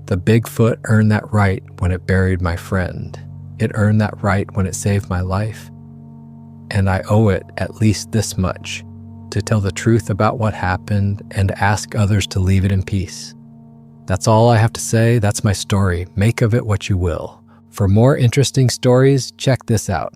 The Bigfoot earned that right when it buried my friend. It earned that right when it saved my life. And I owe it at least this much, to tell the truth about what happened and ask others to leave it in peace. That's all I have to say. That's my story. Make of it what you will. For more interesting stories, check this out.